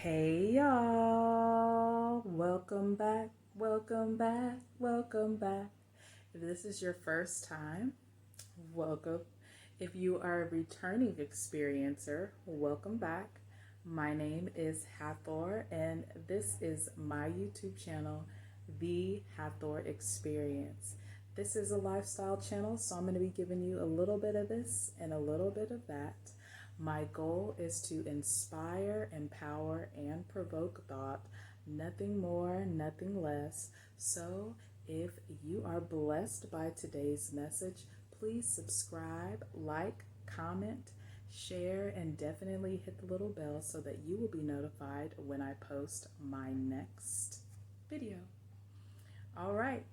Hey y'all, welcome back, welcome back, welcome back. If this is your first time, welcome. If you are a returning experiencer, welcome back. My name is Hathor, and this is my YouTube channel, The Hathor Experience. This is a lifestyle channel, so I'm going to be giving you a little bit of this and a little bit of that. My goal is to inspire, empower, and provoke thought, nothing more, nothing less. So, if you are blessed by today's message, please subscribe, like, comment, share, and definitely hit the little bell so that you will be notified when I post my next video. All right.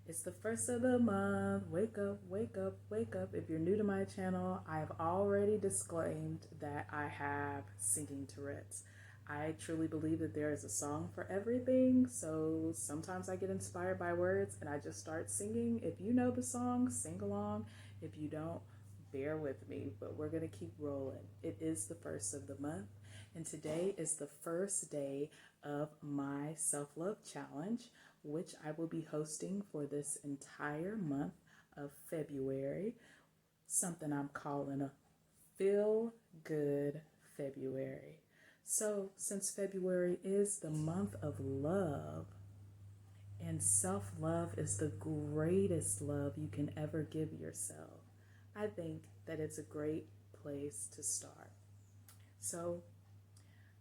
It's the first of the month. Wake up, wake up, wake up. If you're new to my channel, I've already disclaimed that I have singing Tourette's. I truly believe that there is a song for everything. So sometimes I get inspired by words and I just start singing. If you know the song, sing along. If you don't, bear with me, but we're going to keep rolling. It is the first of the month, and today is the first day of my self-love challenge, which I will be hosting for this entire month of February, something I'm calling a Feel Good February. So, since February is the month of love, and self-love is the greatest love you can ever give yourself, I think that it's a great place to start. So,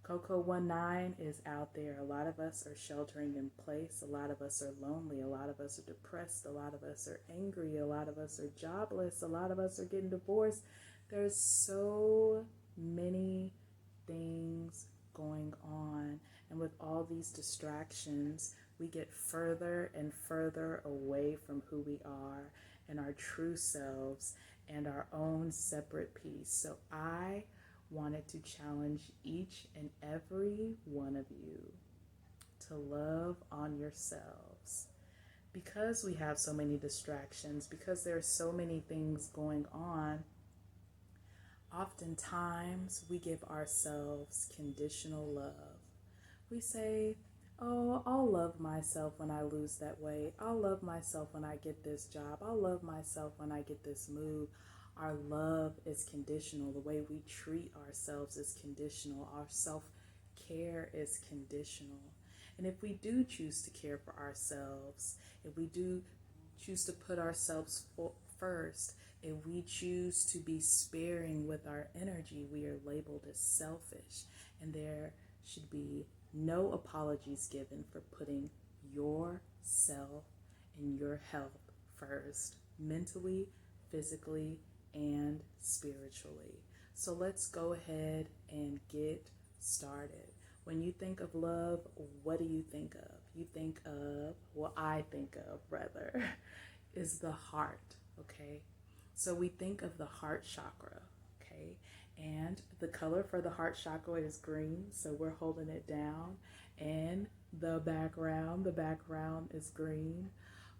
Coco19 is out there. A lot of us are sheltering in place. A lot of us are lonely. A lot of us are depressed. A lot of us are angry. A lot of us are jobless. A lot of us are getting divorced. There's so many things going on. And with all these distractions, we get further and further away from who we are and our true selves and our own separate peace. So I wanted to challenge each and every one of you to love on yourselves. Because we have so many distractions, because there are so many things going on, oftentimes we give ourselves conditional love. We say, oh, I'll love myself when I lose that weight. I'll love myself when I get this job. I'll love myself when I get this move. Our love is conditional. The way we treat ourselves is conditional. Our self-care is conditional. And if we do choose to care for ourselves, if we do choose to put ourselves first, if we choose to be sparing with our energy, we are labeled as selfish. And there should be no apologies given for putting yourself and your health first, mentally, physically, and spiritually. So let's go ahead and get started. When you think of love, what do you think of? You think of, I think of rather, is the heart, okay? So we think of the heart chakra, okay? And the color for the heart chakra is green, so we're holding it down. And the background is green,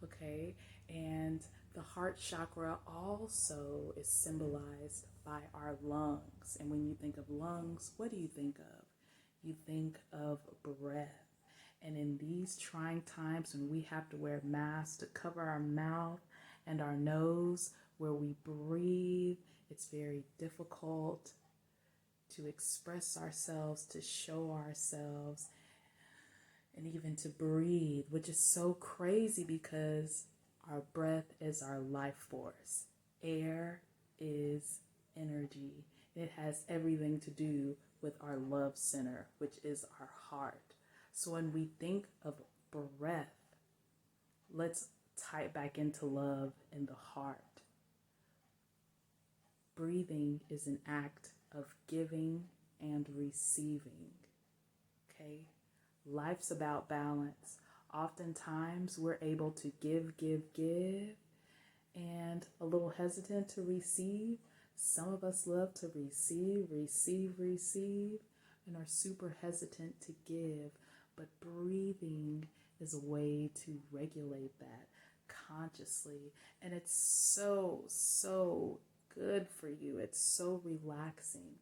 okay? And the heart chakra also is symbolized by our lungs. And when you think of lungs, what do you think of? You think of breath. And in these trying times when we have to wear masks to cover our mouth and our nose, where we breathe, it's very difficult to express ourselves, to show ourselves, and even to breathe, which is so crazy because our breath is our life force. Air is energy. It has everything to do with our love center, which is our heart. So when we think of breath, let's tie it back into love in the heart. Breathing is an act of giving and receiving, okay? Life's about balance. Oftentimes we're able to give, and a little hesitant to receive. Some of us love to receive, and are super hesitant to give. But breathing is a way to regulate that consciously. And it's so good for you. It's so relaxing.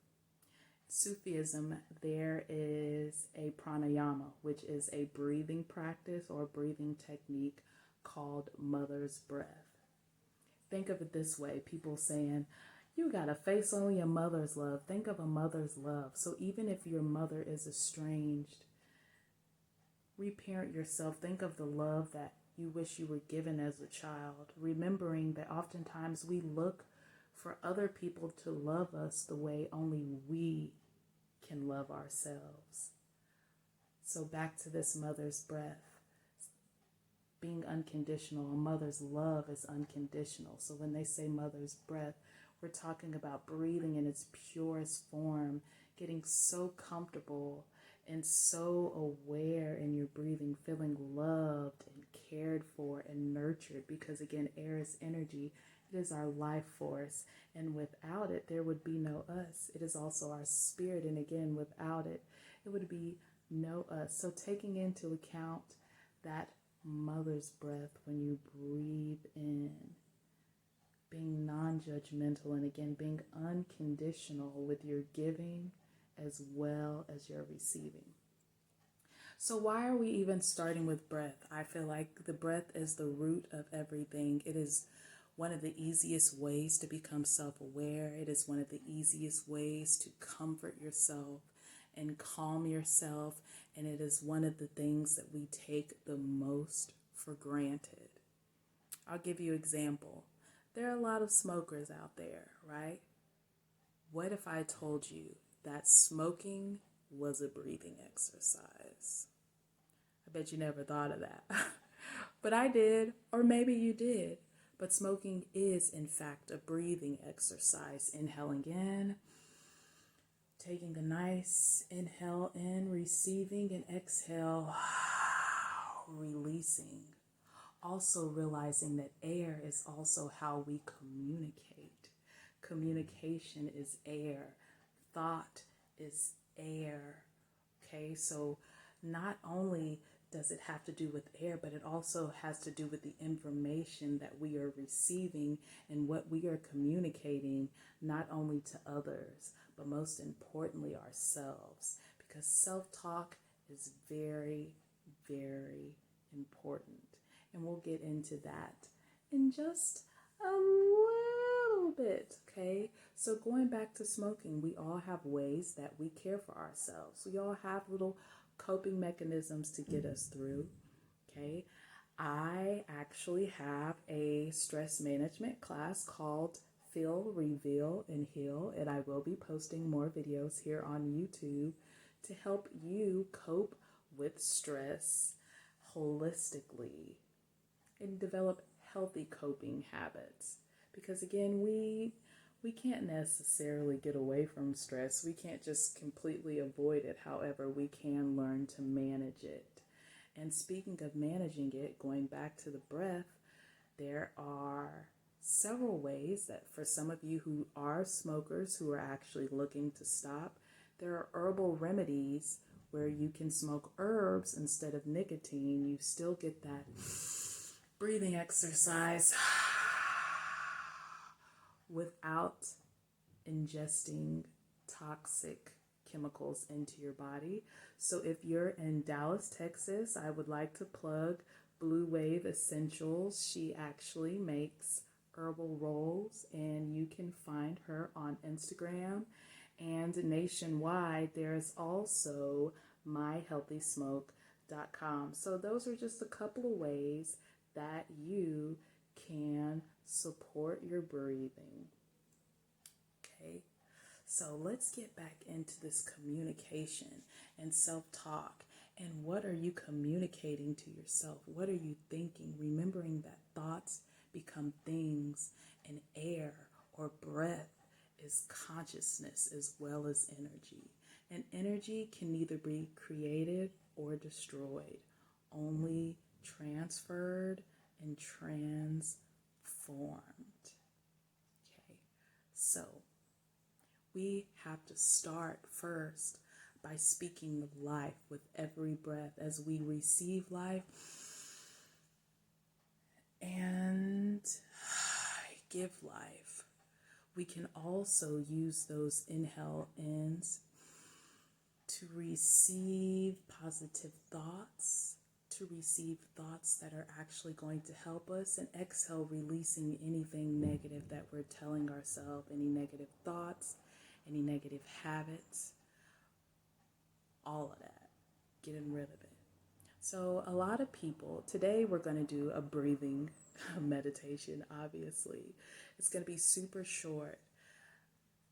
Sufism, there is utilize a pranayama, which is a breathing practice or breathing technique called mother's breath. Think of it this way, people saying, you got a face on your mother's love. Think of a mother's love. So even if your mother is estranged, reparent yourself. Think of the love that you wish you were given as a child, remembering that oftentimes we look for other people to love us the way only we can love ourselves. So back to this mother's breath. Being unconditional, a mother's love is unconditional. So when they say mother's breath, we're talking about breathing in its purest form, getting so comfortable and so aware in your breathing, feeling loved and cared for and nurtured, because again, air is energy. It is our life force, and without it, there would be no us. It is also our spirit, and again, without it, it would be no us. So taking into account that mother's breath when you breathe in, being non-judgmental, and again, being unconditional with your giving as well as your receiving. So why are we even starting with breath? I feel like the breath is the root of everything. It is one of the easiest ways to become self-aware. It is one of the easiest ways to comfort yourself and calm yourself. And it is one of the things that we take the most for granted. I'll give you an example. There are a lot of smokers out there, right? What if I told you that smoking was a breathing exercise? I bet you never thought of that. But I did, or maybe you did. But smoking is, in fact, a breathing exercise. Inhaling in, taking a nice inhale in, receiving, and exhale, releasing. Also realizing that air is also how we communicate. Communication is air. Thought is air. Okay, so not only does it have to do with air, but it also has to do with the information that we are receiving and what we are communicating, not only to others, but most importantly ourselves, because self-talk is very, very important. And we'll get into that in just a little bit, okay? So going back to smoking, we all have ways that we care for ourselves. We all have little coping mechanisms to get us through, okay? I actually have a stress management class called Feel, Reveal, and Heal, and I will be posting more videos here on YouTube to help you cope with stress holistically and develop healthy coping habits. Because again, we can't necessarily get away from stress. We can't just completely avoid it. However, we can learn to manage it. And speaking of managing it, going back to the breath, there are several ways that for some of you who are smokers who are actually looking to stop, there are herbal remedies where you can smoke herbs instead of nicotine. You still get that breathing exercise without ingesting toxic chemicals into your body. So if you're in Dallas, Texas, I would like to plug Blue Wave Essentials. She actually makes herbal rolls, and you can find her on Instagram. And nationwide, there's also myhealthysmoke.com. So those are just a couple of ways that you can support your breathing. Okay, so let's get back into this communication and self-talk. And what are you communicating to yourself? What are you thinking? Remembering that thoughts become things, and air or breath is consciousness as well as energy. And energy can neither be created or destroyed, only transferred and transformed. Okay, so we have to start first by speaking life with every breath as we receive life and give life. We can also use those inhale ins to receive positive thoughts, to receive thoughts that are actually going to help us, and exhale, releasing anything negative that we're telling ourselves, any negative thoughts, any negative habits, all of that, getting rid of it. So a lot of people, today we're going to do a breathing meditation, obviously. It's going to be super short.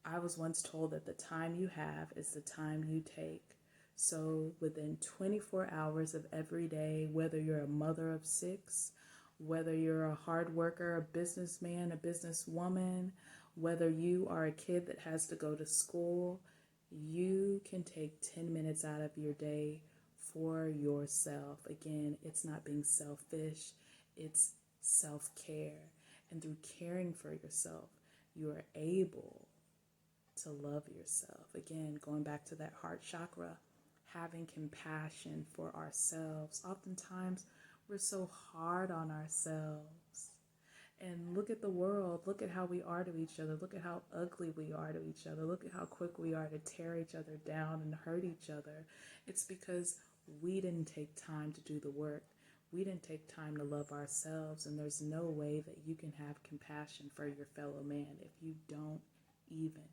I was once told that the time you have is the time you take. So within 24 hours of every day, whether you're a mother of 6, whether you're a hard worker, a businessman, a businesswoman, whether you are a kid that has to go to school, you can take 10 minutes out of your day for yourself. Again, it's not being selfish, it's self-care. And through caring for yourself, you are able to love yourself. Again, going back to that heart chakra, having compassion for ourselves. Oftentimes, we're so hard on ourselves. And look at the world. Look at how we are to each other. Look at how ugly we are to each other. Look at how quick we are to tear each other down and hurt each other. It's because we didn't take time to do the work. We didn't take time to love ourselves. And there's no way that you can have compassion for your fellow man if you don't even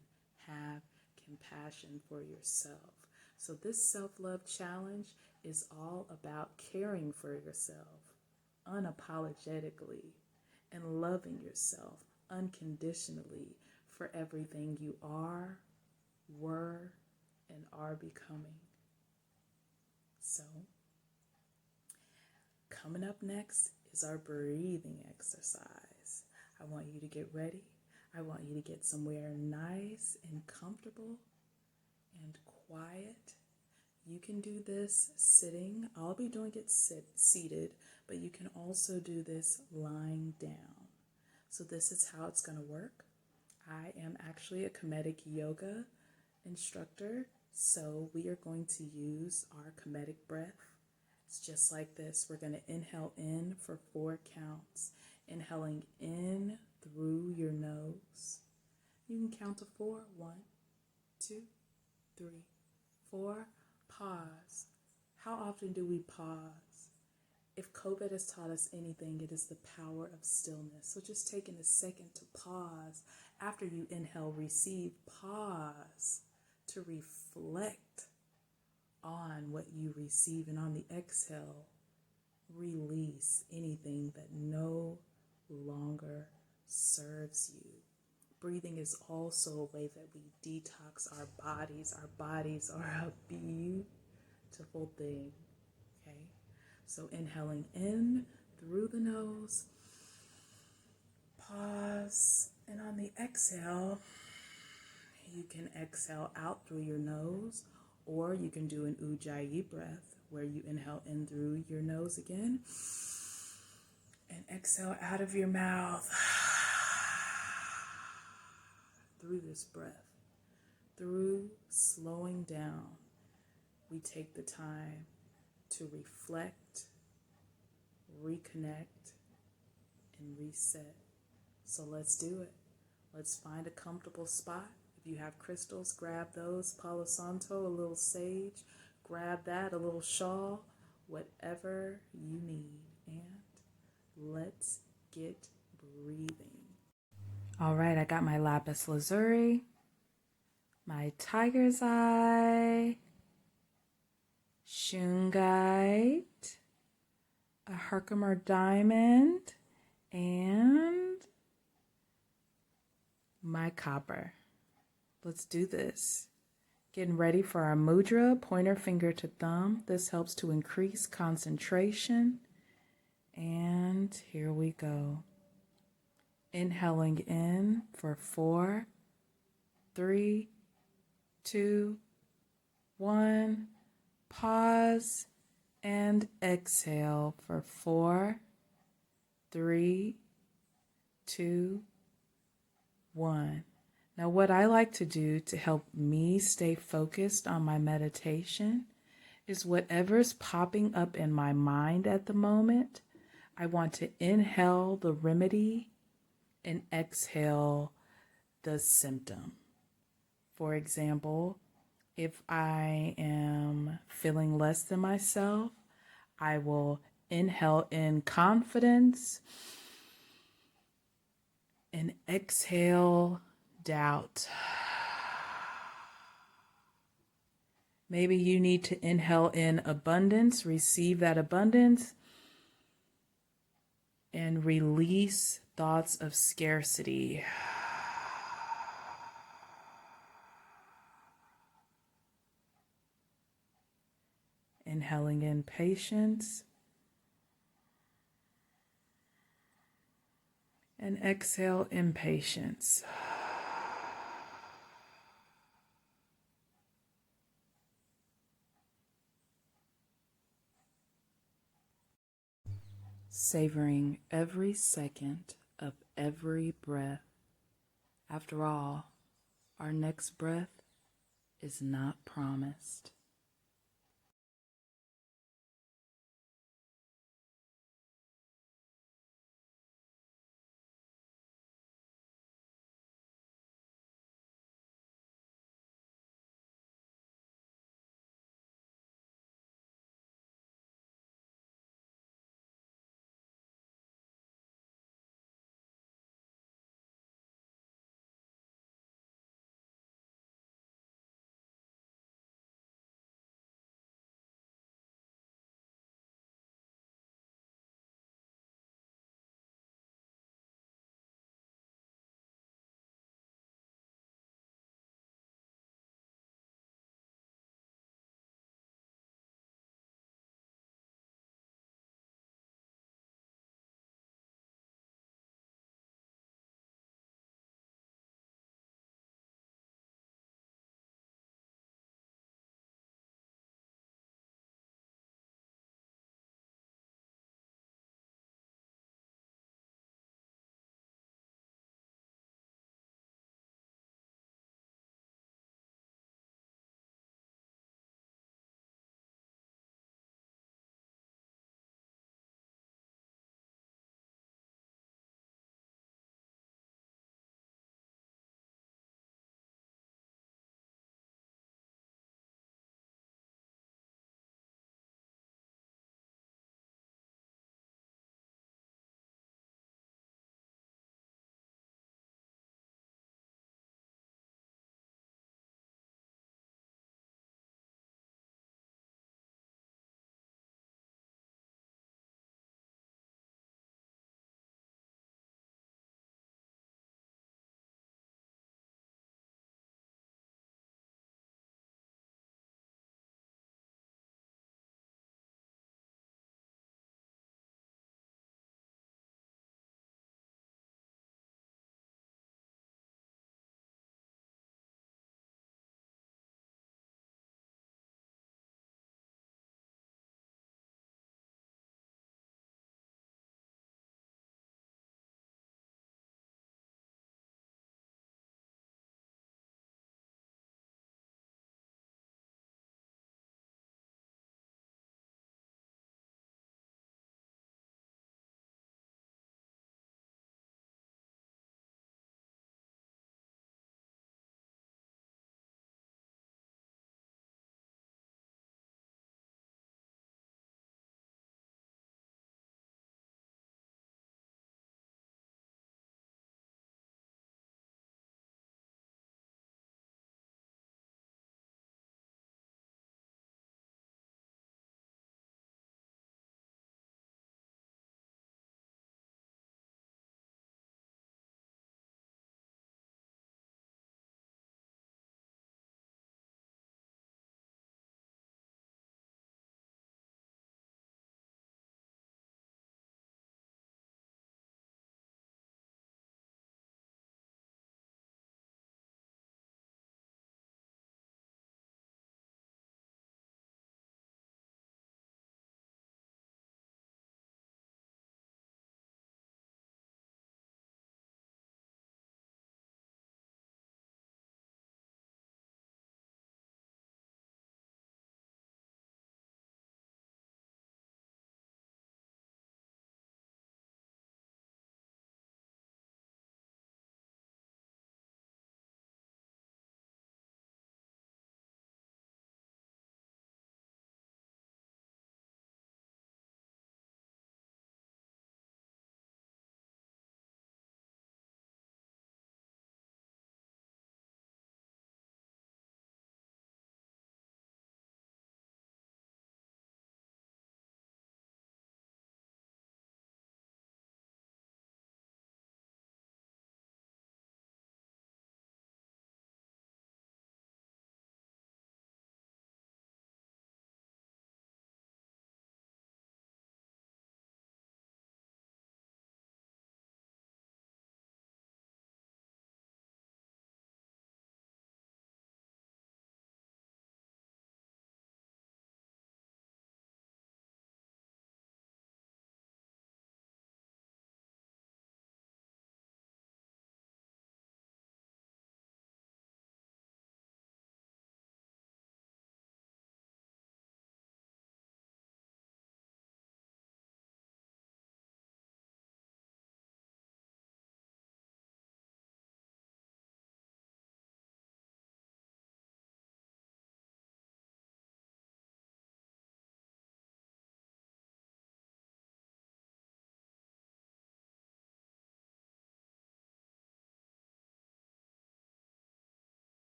have compassion for yourself. So this self-love challenge is all about caring for yourself unapologetically and loving yourself unconditionally for everything you are, were, and are becoming. So, coming up next is our breathing exercise. I want you to get ready. I want you to get somewhere nice and comfortable and quiet. You can do this sitting. I'll be doing it seated, but you can also do this lying down. So this is how it's going to work. I am actually a comedic yoga instructor, so we are going to use our comedic breath. It's just like this. We're going to inhale in for 4 counts. Inhaling in through your nose. You can count to 4. 1, 2, 3, 4. Pause. How often do we pause? If COVID has taught us anything, it is the power of stillness. So just taking a second to pause. After you inhale, receive, pause to reflect on what you receive. And on the exhale, release anything that no longer serves you. Breathing is also a way that we detox our bodies. Our bodies are a beautiful thing. Okay? So inhaling in through the nose, pause, and on the exhale, you can exhale out through your nose, or you can do an ujjayi breath where you inhale in through your nose again and exhale out of your mouth. Through this breath, through slowing down, we take the time to reflect, reconnect, and reset. So let's do it. Let's find a comfortable spot. If you have crystals, grab those. Palo Santo, a little sage, grab that, a little shawl, whatever you need. And let's get breathing. All right, I got my lapis lazuli, my tiger's eye, shungite, a Herkimer diamond, and my copper. Let's do this. Getting ready for our mudra, pointer finger to thumb. This helps to increase concentration. And here we go. Inhaling in for 4, 3, 2, 1. Pause and exhale for 4, 3, 2, 1. Now, what I like to do to help me stay focused on my meditation is whatever's popping up in my mind at the moment, I want to inhale the remedy and exhale the symptom. For example, If I am feeling less than myself, I will inhale in confidence and exhale doubt. Maybe you need to inhale in abundance, receive that abundance, and release thoughts of scarcity. Inhaling in patience and exhale impatience. Savoring every second of every breath. After all, our next breath is not promised.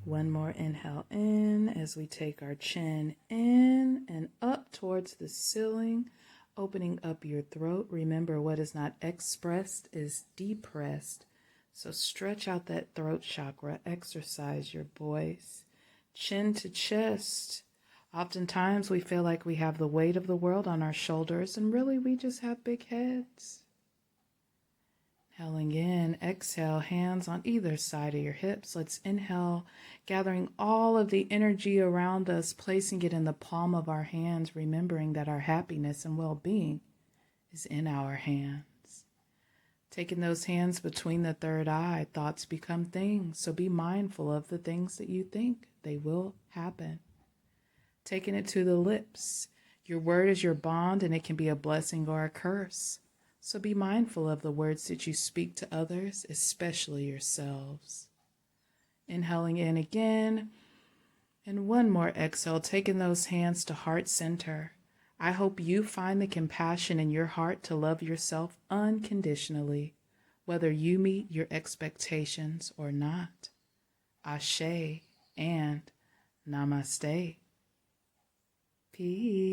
One more inhale in as we take our chin in and up towards the ceiling, opening up your throat. Remember, what is not expressed is depressed. So stretch out that throat chakra, exercise your voice. Chin to chest. Oftentimes we feel like we have the weight of the world on our shoulders, and really we just have big heads. Inhaling in, exhale, hands on either side of your hips. Let's inhale, gathering all of the energy around us, placing it in the palm of our hands, remembering that our happiness and well-being is in our hands. Taking those hands between the third eye, thoughts become things. So be mindful of the things that you think. They will happen. Taking it to the lips. Your word is your bond, and it can be a blessing or a curse. So be mindful of the words that you speak to others, especially yourselves. Inhaling in again. And one more exhale, taking those hands to heart center. I hope you find the compassion in your heart to love yourself unconditionally, whether you meet your expectations or not. Ashe and Namaste. Peace.